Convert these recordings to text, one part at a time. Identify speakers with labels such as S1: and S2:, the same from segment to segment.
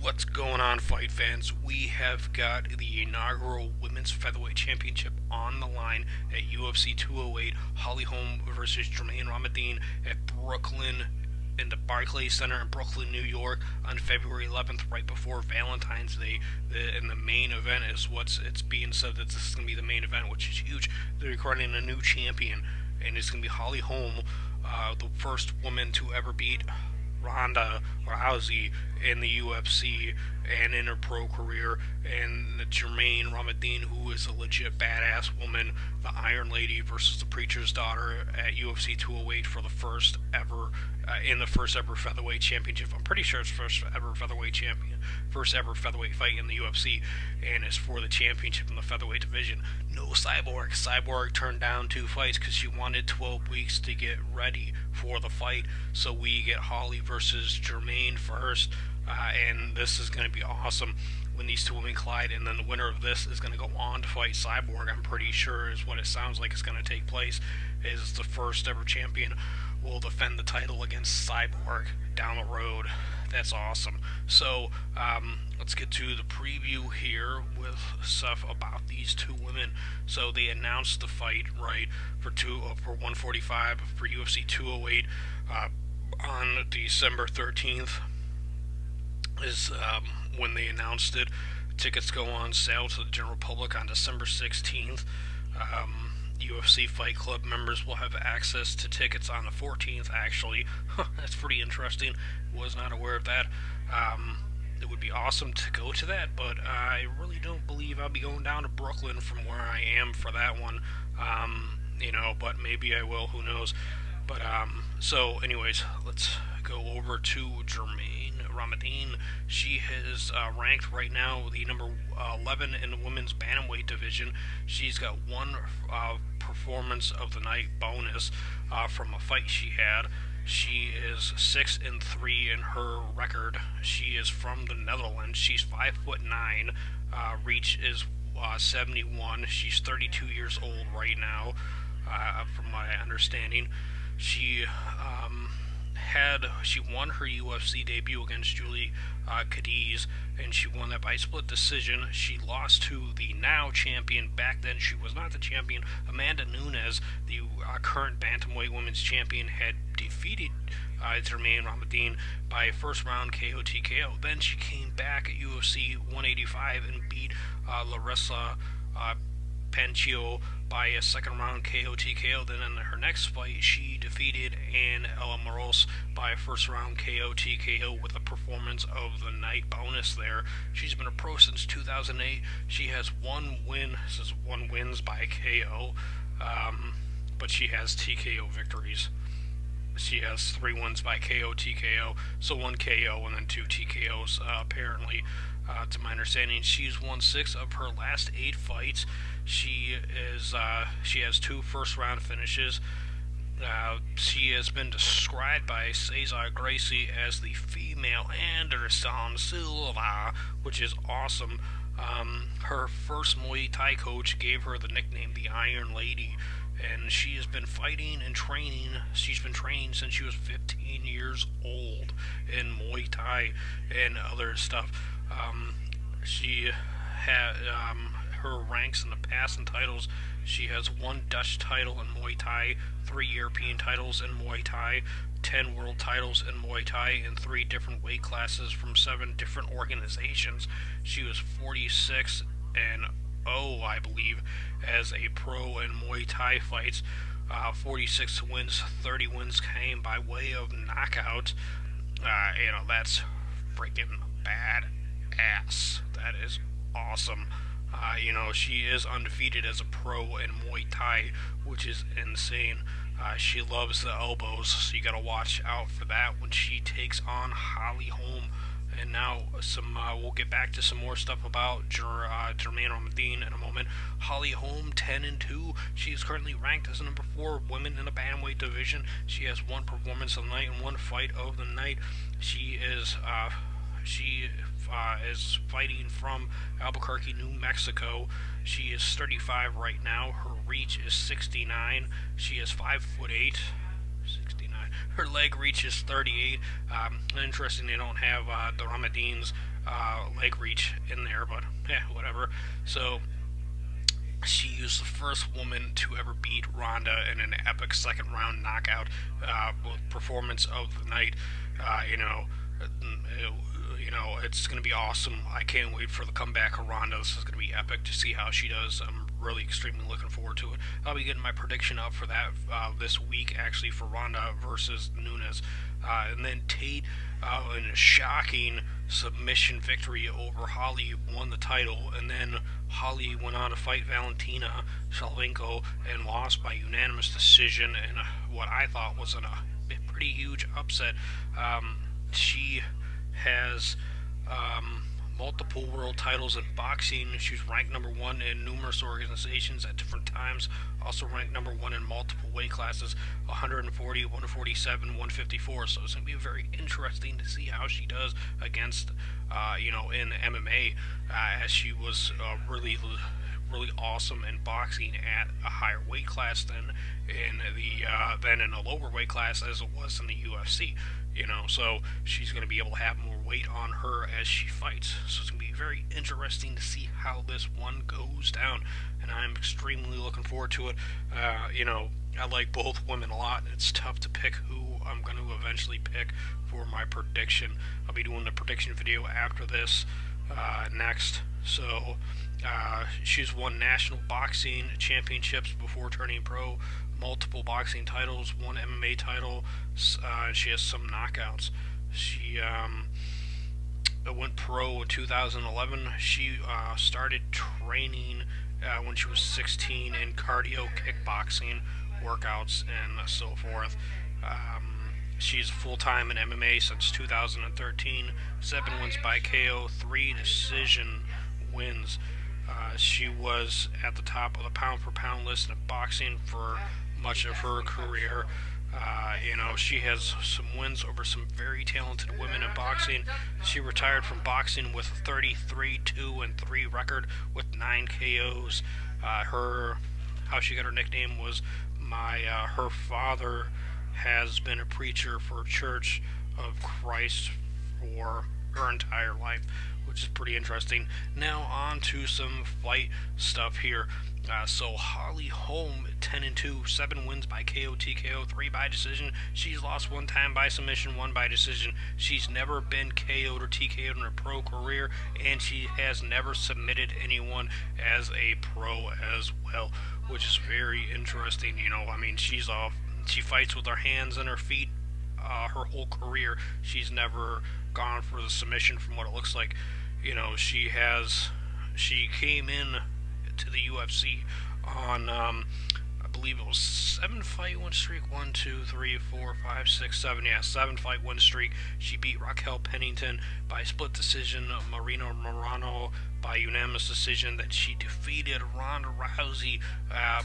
S1: What's going on, fight fans? We have got the inaugural Women's Featherweight Championship on the line at UFC 208. Holly Holm versus Jermaine de Randamie at Brooklyn in the Barclays Center in Brooklyn, New York on February 11th, right before Valentine's Day. And the main event is it's being said that this is going to be the main event, which is huge. They're recording a new champion, and it's going to be Holly Holm, the first woman to ever beat Ronda Rousey in the UFC and in her pro career, and Jermaine de Randamie, who is a legit badass woman, the Iron Lady versus the Preacher's Daughter at UFC 208 for the first ever in the first ever featherweight championship. I'm pretty sure it's first ever featherweight fight in the UFC, and it's for the championship in the featherweight division. No Cyborg. Cyborg turned down 2 fights because she wanted 12 weeks to get ready for the fight. So we get Holly versus Jermaine first, and this is going to be awesome when these two women collide, and then the winner of this is going to go on to fight Cyborg. I'm pretty sure is what it sounds like is going to take place. Is the first ever champion will defend the title against Cyborg down the road. That's awesome. So let's get to the preview here with stuff about these two women. So they announced the fight right for 145 for UFC 208 on December 13th. Is when they announced it. Tickets go on sale to the general public on December 16th. UFC Fight Club members will have access to tickets on the 14th, actually. That's pretty interesting. Was not aware of that. It would be awesome to go to that, but I really don't believe I'll be going down to Brooklyn from where I am for that one. But maybe I will, who knows. But, so anyways, let's go over to Jermaine de Randamie. She is ranked right now the number 11 in the women's bantamweight division. She's got one performance of the night bonus from a fight she had. She is 6-3 in her record. She is from the Netherlands. She's 5'9". Reach is 71. She's 32 years old right now, from my understanding. She won her UFC debut against Julie Cadiz, and she won that by split decision. She lost to the now champion, back then she was not the champion, Amanda Nunes. The current bantamweight women's champion had defeated Jermaine de Randamie by a first round KO TKO. Then she came back at UFC 185 and beat Larissa Panchio by a second round KO TKO. Then in her next fight, she defeated Anne Moros by a first round KO TKO with a performance of the night bonus there. She's been a pro since 2008. She has one win. This is 1 wins by KO, but she has TKO victories. She has 3 wins by KO TKO, so 1 KO and then 2 TKOs apparently. To my understanding, she's won 6 of her last 8 fights. She has 2 first-round finishes. She has been described by Cesar Gracie as the female Anderson Silva, which is awesome. Her first Muay Thai coach gave her the nickname the Iron Lady, and she has been fighting and training. She's been training since she was 15 years old in Muay Thai and other stuff. She had her ranks in the past and titles. She has 1 Dutch title in Muay Thai, 3 European titles in Muay Thai, 10 world titles in Muay Thai in 3 different weight classes from 7 different organizations. She was 46-0, I believe, as a pro in Muay Thai fights. 46 wins, 30 wins came by way of knockout. That's freaking badass. That is awesome. She is undefeated as a pro in Muay Thai, which is insane. She loves the elbows, so you gotta watch out for that when she takes on Holly Holm. And now we'll get back to some more stuff about Jermaine de Randamie in a moment. Holly Holm, 10-2. She is currently ranked as the number 4 woman in the bantamweight division. She has 1 performance of the night and 1 fight of the night. She is fighting from Albuquerque, New Mexico. She is 35 right now. Her reach is 69. She is 5'8". 69. her leg reach is 38. Interesting they don't have de Randamie's leg reach in there, but yeah, whatever. So she was the first woman to ever beat Ronda in an epic second round knockout performance of the night. It's going to be awesome. I can't wait for the comeback of Ronda. This is going to be epic to see how she does. I'm really extremely looking forward to it. I'll be getting my prediction up for that this week, actually, for Ronda versus Nunes. And then Tate, in a shocking submission victory over Holly, won the title. And then Holly went on to fight Valentina Shevchenko and lost by unanimous decision in what I thought was a pretty huge upset. She has multiple world titles in boxing. She was ranked number one in numerous organizations at different times. Also ranked number one in multiple weight classes, 140, 147, 154. So it's going to be very interesting to see how she does against, in MMA, as she was really awesome in boxing at a higher weight class than in a lower weight class as it was in the UFC. So she's going to be able to have more weight on her as she fights. So it's going to be very interesting to see how this one goes down, and I'm extremely looking forward to it. I like both women a lot. It's tough to pick who I'm going to eventually pick for my prediction. I'll be doing the prediction video after this next. So she's won national boxing championships before turning pro, multiple boxing titles, one MMA title. She has some knockouts. She went pro in 2011. She started training when she was 16 in cardio, kickboxing, workouts, and so forth. She's full-time in MMA since 2013. 7 wins by KO, 3 decision wins. She was at the top of the pound-for-pound list in boxing for much of her career. She has some wins over some very talented women in boxing. She retired from boxing with a 33-2-3 record with 9 KOs. How she got her nickname was her father has been a preacher for Church of Christ for her entire life, which is pretty interesting. Now on to some fight stuff here. So Holly Holm, 10-2, 7 wins by KO, TKO, 3 by decision. She's lost 1 time by submission, 1 by decision. She's never been KO'd or TKO'd in her pro career, and she has never submitted anyone as a pro as well, which is very interesting. She fights with her hands and her feet her whole career. She's never gone for the submission from what it looks like. She came in to the UFC on I believe it was 7-fight win streak. 1, 2, 3, 4, 5, 6, 7. Yeah, 7-fight win streak. She beat Raquel Pennington by split decision, Marina Morano by unanimous decision. Then she defeated Ronda Rousey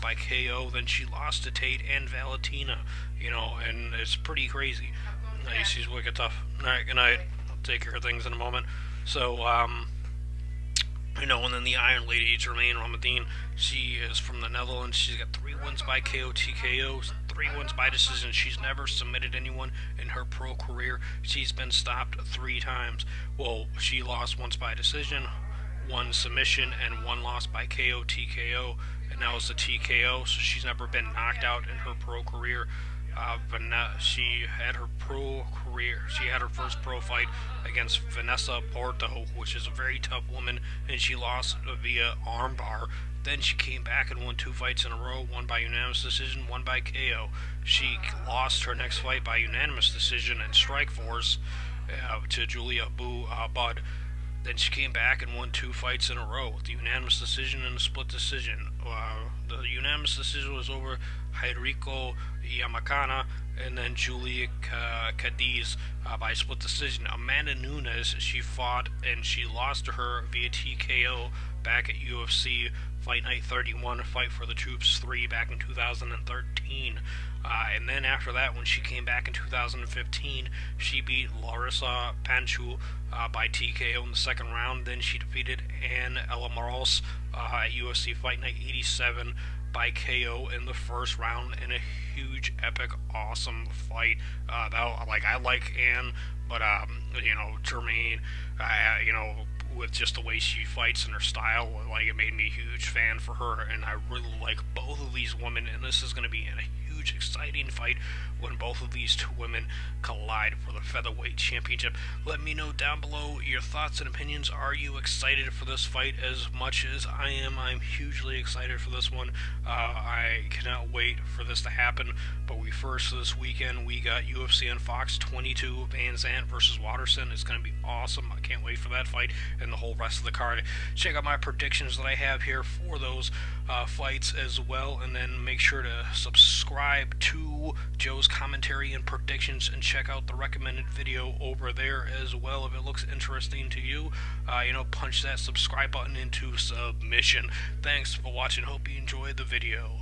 S1: by KO. Then she lost to Tate and Valentina. And it's pretty crazy. She's wicked tough. Alright, good night. I'll take care of things in a moment. So, and then the Iron Lady, Jermaine de Randamie, she is from the Netherlands. She's got 3 wins by KO, TKO, 3 wins by decision. She's never submitted anyone in her pro career. She's been stopped 3 times. Well, she lost once by decision, 1 submission, and 1 loss by KO, TKO, and that was the TKO, so she's never been knocked out in her pro career. She had her pro career. She had her first pro fight against Vanessa Porto, which is a very tough woman, and she lost via armbar. Then she came back and won 2 fights in a row, 1 by unanimous decision, 1 by KO. She lost her next fight by unanimous decision and Strikeforce to Julia Budd. Then she came back and won 2 fights in a row with the unanimous decision and a split decision. The unanimous decision was over Hiriko Yamakana and then Julia Cadiz by split decision. Amanda Nunes, she fought and she lost to her via TKO back at UFC Fight Night 31, Fight for the Troops 3 back in 2013. And then after that, when she came back in 2015, she beat Larissa Panchu by TKO in the second round. Then she defeated Anne Ella Morales at UFC Fight Night 87 by KO in the first round in a huge, epic, awesome fight. I like Anne, but Jermaine, with just the way she fights and her style, like, it made me a huge fan for her, and I really like both of these women, and this is going to be a huge, exciting fight when both of these two women collide for the featherweight championship. Let me know down below your thoughts and opinions. Are you excited for this fight as much as I am? I'm hugely excited for this one. I cannot wait for this to happen. But this weekend, we got UFC on Fox 22, Van Zandt versus Waterson. It's going to be awesome. I can't wait for that fight and the whole rest of the card. Check out my predictions that I have here for those fights as well, and then make sure to subscribe to Joe's commentary and predictions, and check out the recommended video over there as well. If it looks interesting to you, punch that subscribe button into submission. Thanks for watching. Hope you enjoyed the video.